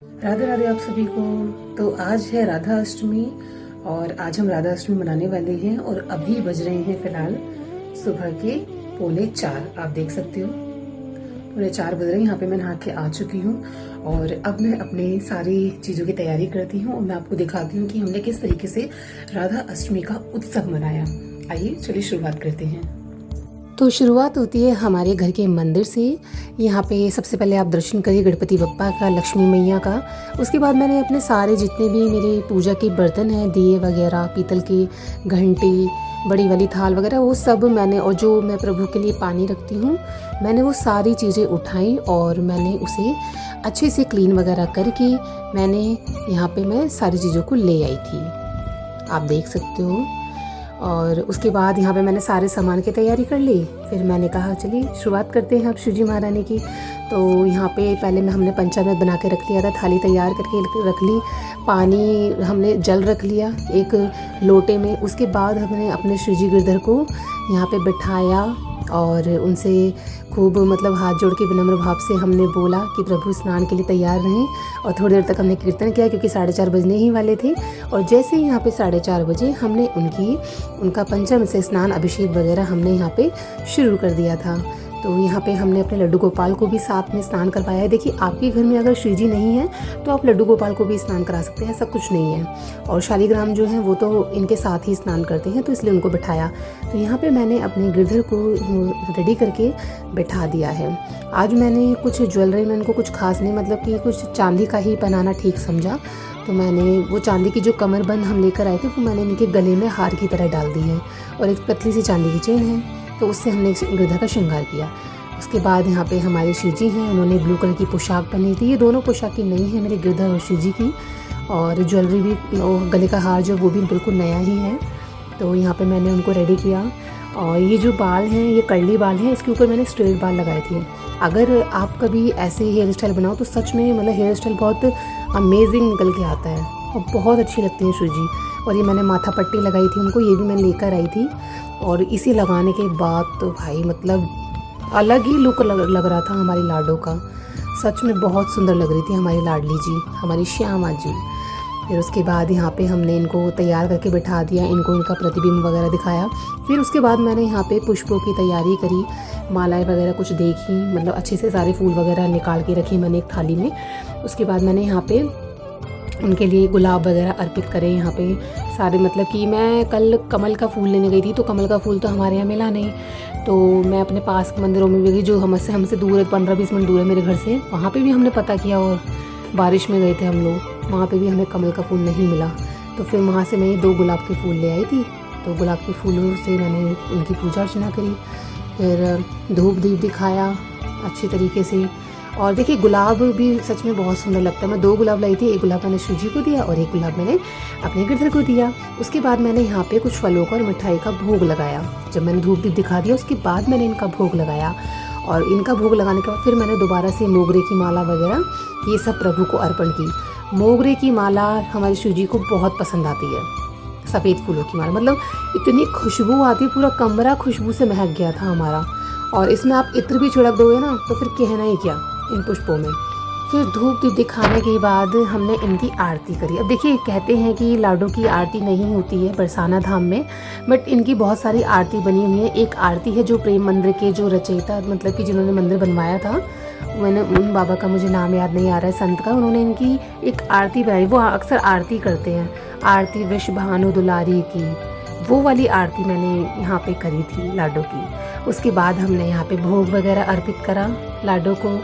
राधे राधे आप सभी को। तो आज है राधा अष्टमी और आज हम राधा अष्टमी मनाने वाले हैं और अभी बज रहे हैं फिलहाल सुबह के 3:45। आप देख सकते हो 3:45 बज रहे हैं। यहाँ पे मैं नहा के आ चुकी हूँ और अब मैं अपनी सारी चीज़ों की तैयारी करती हूँ और मैं आपको दिखाती हूँ कि हमने किस तरीके से राधा अष्टमी का उत्सव मनाया। आइए चलिए शुरुआत करते हैं। तो शुरुआत होती है हमारे घर के मंदिर से। यहाँ पे सबसे पहले आप दर्शन करिए गणपति बप्पा का, लक्ष्मी मैया का। उसके बाद मैंने अपने सारे जितने भी मेरे पूजा के बर्तन हैं, दिए वगैरह, पीतल की घंटी, बड़ी वाली थाल वगैरह, वो सब मैंने, और जो मैं प्रभु के लिए पानी रखती हूँ, मैंने वो सारी चीज़ें उठाई और मैंने उसे अच्छे से क्लीन वगैरह करके मैंने यहाँ पे मैं सारी चीज़ों को ले आई थी, आप देख सकते हो। और उसके बाद यहाँ पे मैंने सारे सामान की तैयारी कर ली। फिर मैंने कहा चलिए शुरुआत करते हैं अब शिवजी महारानी की। तो यहाँ पे पहले हमने पंचामृत बना के रख लिया था, थाली तैयार करके रख ली, पानी हमने जल रख लिया एक लोटे में। उसके बाद हमने अपने शिवजी गिरधर को यहाँ पे बिठाया और उनसे खूब मतलब हाथ जोड़ के विनम्र भाव से हमने बोला कि प्रभु स्नान के लिए तैयार रहें। और थोड़ी देर तक हमने कीर्तन किया क्योंकि 4:30 बजने ही वाले थे। और जैसे ही यहाँ पे 4:30 बजे हमने उनका पंचम से स्नान, अभिषेक वगैरह हमने यहाँ पे शुरू कर दिया था। तो यहाँ पे हमने अपने लड्डू गोपाल को भी साथ में स्नान करवाया है। देखिए आपके घर में अगर शिवजी नहीं है तो आप लड्डू गोपाल को भी स्नान करा सकते हैं, ऐसा कुछ नहीं है। और शालिग्राम जो है वो तो इनके साथ ही स्नान करते हैं, तो इसलिए उनको बिठाया। तो यहाँ पे मैंने अपने गिरधर को रेडी करके बैठा दिया है। आज मैंने कुछ ज्वेलरी में इनको कुछ खास नहीं, मतलब कि कुछ चांदी का ही पहनाना ठीक समझा। तो मैंने वो चांदी की जो कमरबंद हम लेकर आए थे वो मैंने इनके गले में हार की तरह डाल दी है और एक पतली सी चांदी की चेन है, तो उससे हमने गिरधर का श्रृंगार किया। उसके बाद यहाँ पे हमारे शिवजी हैं, उन्होंने ब्लू कलर की पोशाक पहनी थी। ये दोनों पोशाकें नई हैं मेरे गिरधर और शिवजी की। और ज्वेलरी भी, गले का हार जो वो भी बिल्कुल नया ही है। तो यहाँ पे मैंने उनको रेडी किया। और ये जो बाल हैं ये कर्ली बाल हैं, इसके ऊपर मैंने स्ट्रेट बाल लगाए थे। अगर आप कभी ऐसे हेयर स्टाइल बनाओ तो सच में मतलब हेयर स्टाइल बहुत अमेजिंग निकल के आता है और बहुत अच्छी लगती है शिवजी। और ये मैंने माथा पट्टी लगाई थी उनको, ये भी मैं लेकर आई थी। और इसे लगाने के बाद तो भाई मतलब अलग ही लुक लग रहा था हमारी लाडो का। सच में बहुत सुंदर लग रही थी हमारी लाडली जी, हमारी श्यामा जी। फिर उसके बाद यहाँ पे हमने इनको तैयार करके बिठा दिया, इनको इनका प्रतिबिंब वगैरह दिखाया। फिर उसके बाद मैंने यहाँ पे पुष्पों की तैयारी करी, मालाएं वगैरह कुछ देखी, मतलब अच्छे से सारे फूल वगैरह निकाल के रखी मैंने एक थाली में। उसके बाद मैंने यहाँ पे उनके लिए गुलाब वगैरह अर्पित करे यहाँ पे सारे। मतलब कि मैं कल कमल का फूल लेने गई थी, तो कमल का फूल तो हमारे यहाँ मिला नहीं, तो मैं अपने पास के मंदिरों में भी गई जो हमसे दूर है, 15-20 मिनट दूर है मेरे घर से, वहाँ पे भी हमने पता किया। और बारिश में गए थे हम लोग, वहाँ पे भी हमें कमल का फूल नहीं मिला। तो फिर वहाँ से मैं ये 2 गुलाब के फूल ले आई थी। तो गुलाब के फूलों से मैंने उनकी पूजा अर्चना करी, फिर धूप दीप दिखाया अच्छी तरीके से। और देखिए गुलाब भी सच में बहुत सुंदर लगता है। मैं 2 गुलाब लाई थी, एक गुलाब मैंने शिवजी को दिया और एक गुलाब मैंने अपने गिरधर को दिया। उसके बाद मैंने यहाँ पे कुछ फलों का और मिठाई का भोग लगाया। जब मैंने धूप दीप दिखा दिया उसके बाद मैंने इनका भोग लगाया। और इनका भोग लगाने के बाद फिर मैंने दोबारा से मोगरे की माला वगैरह ये सब प्रभु को अर्पण की। मोगरे की माला हमारे शिवजी को बहुत पसंद आती है, सफ़ेद फूलों की माला, मतलब इतनी खुशबू आती है, पूरा कमरा खुशबू से महक गया था हमारा। और इसमें आप इत्र भी छिड़क दोगे ना तो फिर कहना ही क्या इन पुष्पों में। फिर धूप दीप दिखाने के बाद हमने इनकी आरती करी। अब देखिए कहते हैं कि लाडो की आरती नहीं होती है बरसाना धाम में, बट इनकी बहुत सारी आरती बनी हुई है। एक आरती है जो प्रेम मंदिर के जो रचयिता, मतलब कि जिन्होंने मंदिर बनवाया था, मैंने उन बाबा का मुझे नाम याद नहीं आ रहा है, संत का, उन्होंने इनकी एक आरती बनाई। वो अक्सर आरती करते हैं, आरती विश्व भानु दुलारी की, वो वाली आरती मैंने यहाँ पे करी थी लाडो की। उसके बाद हमने यहाँ पे भोग वगैरह अर्पित करा लाडो को।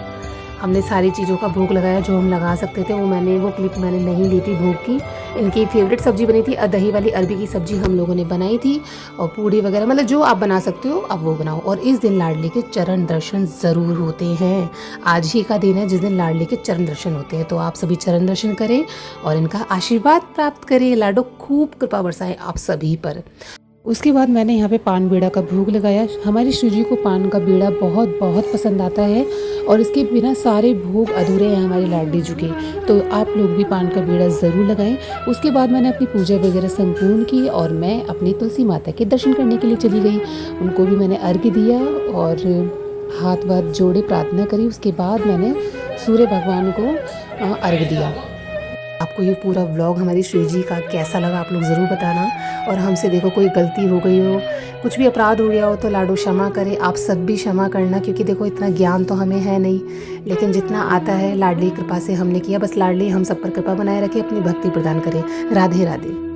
हमने सारी चीज़ों का भोग लगाया जो हम लगा सकते थे। वो क्लिप मैंने नहीं ली थी भोग की। इनकी फेवरेट सब्ज़ी बनी थी, दही वाली अरबी की सब्ज़ी हम लोगों ने बनाई थी, और पूड़ी वगैरह, मतलब जो आप बना सकते हो आप वो बनाओ। और इस दिन लाडली के चरण दर्शन ज़रूर होते हैं। आज ही का दिन है जिस दिन लाडली के चरण दर्शन होते हैं, तो आप सभी चरण दर्शन करें और इनका आशीर्वाद प्राप्त करें। लाडो खूब कृपा बरसाएं आप सभी पर। उसके बाद मैंने यहाँ पे पान बीड़ा का भोग लगाया। हमारी शिवजी को पान का बीड़ा बहुत बहुत पसंद आता है और इसके बिना सारे भोग अधूरे हैं हमारे लाडली जी के, तो आप लोग भी पान का बीड़ा ज़रूर लगाएं। उसके बाद मैंने अपनी पूजा वगैरह संपूर्ण की और मैं अपनी तुलसी माता के दर्शन करने के लिए चली गई। उनको भी मैंने अर्घ्य दिया और हाथ वाथ जोड़े प्रार्थना करी। उसके बाद मैंने सूर्य भगवान को अर्घ दिया। आपको ये पूरा व्लॉग हमारी शिव जी का कैसा लगा आप लोग ज़रूर बताना। और हमसे देखो कोई गलती हो गई हो, कुछ भी अपराध हो गया हो तो लाडो क्षमा करे। आप सब भी क्षमा करना, क्योंकि देखो इतना ज्ञान तो हमें है नहीं, लेकिन जितना आता है लाडली कृपा से हमने किया। बस लाडली हम सब पर कृपा बनाए रखे, अपनी भक्ति प्रदान करे। राधे राधे।